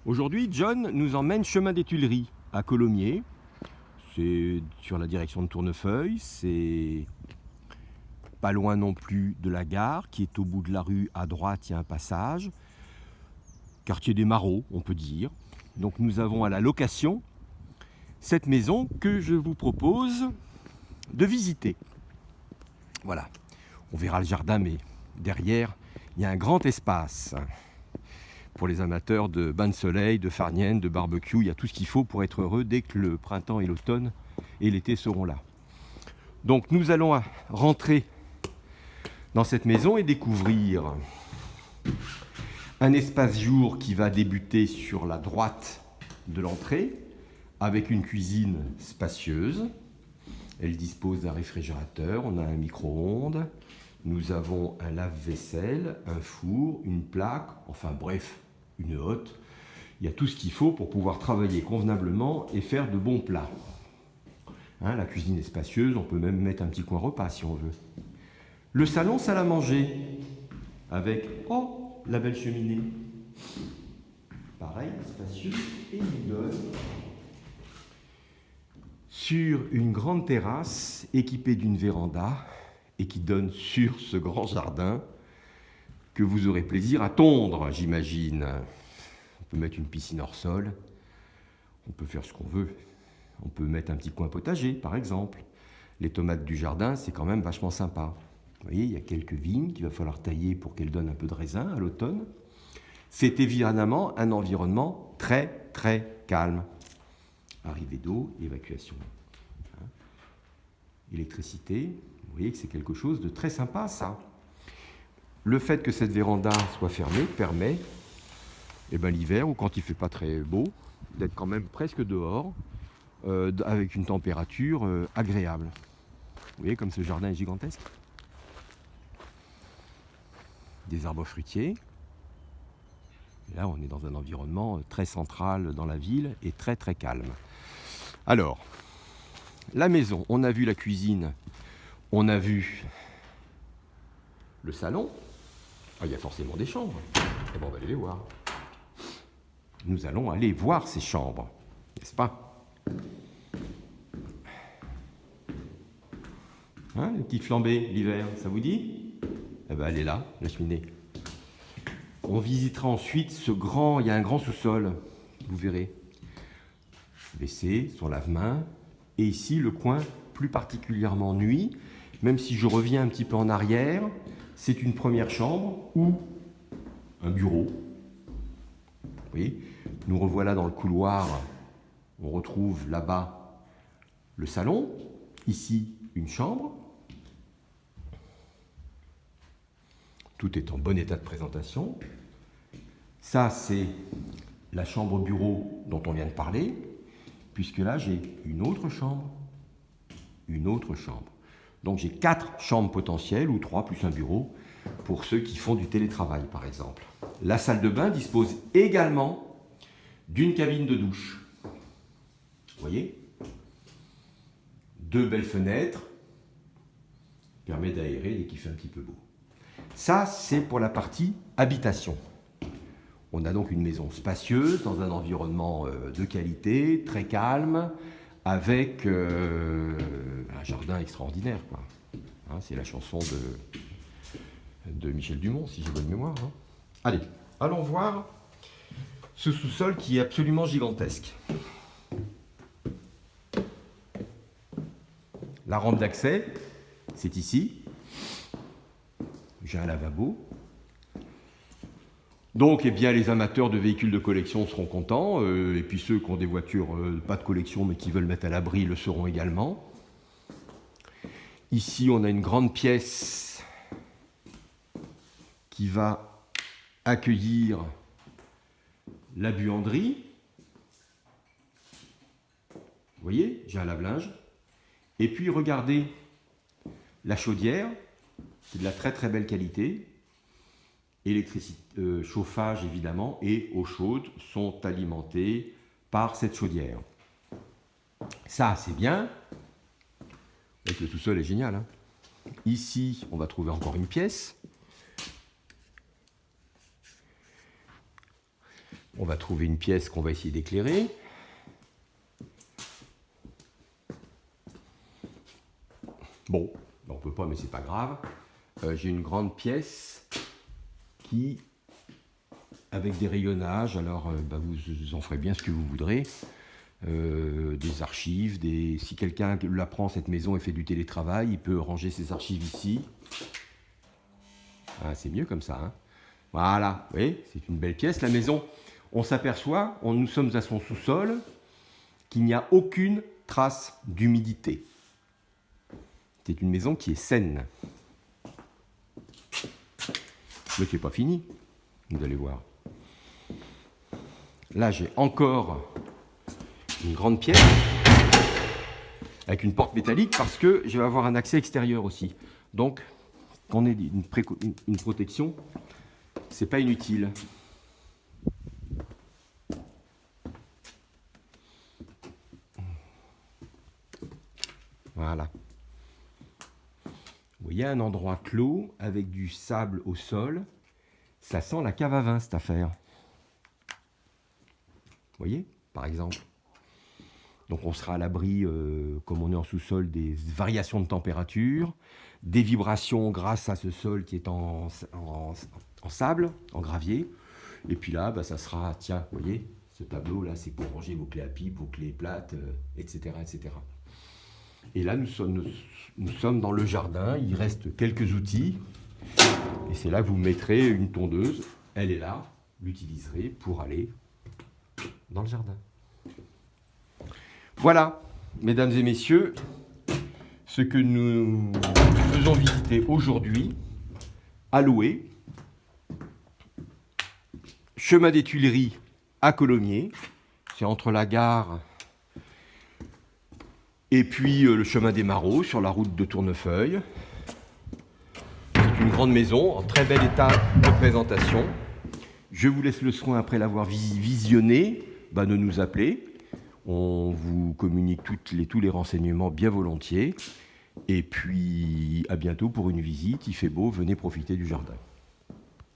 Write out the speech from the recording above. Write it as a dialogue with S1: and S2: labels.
S1: Aujourd'hui, John nous emmène chemin des Tuileries, à Colomiers. C'est sur la direction de Tournefeuille, c'est pas loin non plus de la gare, qui est au bout de la rue, à droite, il y a un passage. Quartier des Marauds, on peut dire. Donc nous avons à la location cette maison que je vous propose de visiter. Voilà, on verra le jardin, mais derrière, il y a un grand espace. Pour les amateurs de bains de soleil, de farniente, de barbecue, il y a tout ce qu'il faut pour être heureux dès que le printemps et l'automne et l'été seront là. Donc nous allons rentrer dans cette maison et découvrir un espace jour qui va débuter sur la droite de l'entrée avec une cuisine spacieuse. Elle dispose d'un réfrigérateur, on a un micro-ondes, nous avons un lave-vaisselle, un four, une plaque, enfin bref, une hotte. Il y a tout ce qu'il faut pour pouvoir travailler convenablement et faire de bons plats. La cuisine est spacieuse, on peut même mettre un petit coin repas si on veut. Le salon, salle à manger, avec, la belle cheminée. Pareil, spacieux, et il donne sur une grande terrasse équipée d'une véranda et qui donne sur ce grand jardin que vous aurez plaisir à tondre, j'imagine. On peut mettre une piscine hors sol, on peut faire ce qu'on veut. On peut mettre un petit coin potager, par exemple. Les tomates du jardin, c'est quand même vachement sympa. Vous voyez, il y a quelques vignes qu'il va falloir tailler pour qu'elles donnent un peu de raisin à l'automne. C'est évidemment un environnement très, très calme. Arrivée d'eau, évacuation. Électricité, vous voyez que c'est quelque chose de très sympa, ça. Le fait que cette véranda soit fermée permet, l'hiver, ou quand il ne fait pas très beau, d'être quand même presque dehors, avec une température agréable. Vous voyez comme ce jardin est gigantesque. Des arbres fruitiers. Et là, on est dans un environnement très central dans la ville et très très calme. Alors, la maison, on a vu la cuisine, on a vu le salon. Il y a forcément des chambres. Et on va aller les voir. Nous allons aller voir ces chambres, n'est-ce pas ? Les petites flambées l'hiver, ça vous dit ? Elle est là, la cheminée. On visitera ensuite il y a un grand sous-sol, vous verrez. WC, son lave-main, et ici le coin plus particulièrement nuit, même si je reviens un petit peu en arrière, c'est une première chambre ou un bureau. Vous voyez, nous revoilà dans le couloir, on retrouve là-bas le salon, ici une chambre. Tout est en bon état de présentation. Ça, c'est la chambre bureau dont on vient de parler, puisque là, j'ai une autre chambre. Donc, j'ai 4 chambres potentielles, ou 3 plus un bureau, pour ceux qui font du télétravail, par exemple. La salle de bain dispose également d'une cabine de douche. Vous voyez ? 2 belles fenêtres, permet d'aérer dès qu'il fait un petit peu beau. Ça, c'est pour la partie habitation. On a donc une maison spacieuse, dans un environnement de qualité, très calme, avec un jardin extraordinaire, quoi. C'est la chanson de Michel Dumont, si j'ai bonne mémoire. Allez, allons voir ce sous-sol qui est absolument gigantesque. La rampe d'accès, c'est ici. J'ai un lavabo. Donc, les amateurs de véhicules de collection seront contents, et puis ceux qui ont des voitures, pas de collection, mais qui veulent mettre à l'abri, le seront également. Ici, on a une grande pièce qui va accueillir la buanderie. Vous voyez, j'ai un lave-linge. Et puis, regardez la chaudière, c'est de la très très belle qualité. Électricité, chauffage évidemment, et eau chaude sont alimentés par cette chaudière. Ça, c'est bien. Le sous-sol est génial. Ici, on va trouver encore une pièce. On va trouver une pièce qu'on va essayer d'éclairer. Bon, on ne peut pas, mais c'est pas grave. J'ai une grande pièce qui, avec des rayonnages, alors vous en ferez bien ce que vous voudrez. Des archives, si quelqu'un la prend, cette maison, et fait du télétravail, il peut ranger ses archives ici. Ah, c'est mieux comme ça, hein. Voilà, vous voyez, c'est une belle pièce, la maison. On s'aperçoit, nous sommes à son sous-sol, qu'il n'y a aucune trace d'humidité. C'est une maison qui est saine. Mais c'est pas fini, vous allez voir. Là, j'ai encore une grande pièce avec une porte métallique parce que je vais avoir un accès extérieur aussi. Donc, qu'on ait une protection, c'est pas inutile. Voilà. Vous voyez un endroit clos avec du sable au sol. Ça sent la cave à vin, cette affaire. Vous voyez, par exemple. Donc on sera à l'abri, comme on est en sous-sol, des variations de température, des vibrations grâce à ce sol qui est en sable, en gravier. Et puis là, ça sera, tiens, vous voyez, ce tableau-là, c'est pour ranger vos clés à pipe, vos clés plates, etc., etc. Et là, nous sommes dans le jardin, il reste quelques outils. Et c'est là que vous mettrez une tondeuse. Elle est là, vous l'utiliserez pour aller dans le jardin. Voilà, mesdames et messieurs, ce que nous faisons visiter aujourd'hui à Loué, chemin des Tuileries à Colomiers, c'est entre la gare et puis le chemin des Marauds sur la route de Tournefeuille. C'est une grande maison en très bel état de présentation. Je vous laisse le soin, après l'avoir visionné, de nous appeler. On vous communique tous les renseignements bien volontiers. Et puis, à bientôt pour une visite. Il fait beau, venez profiter du jardin.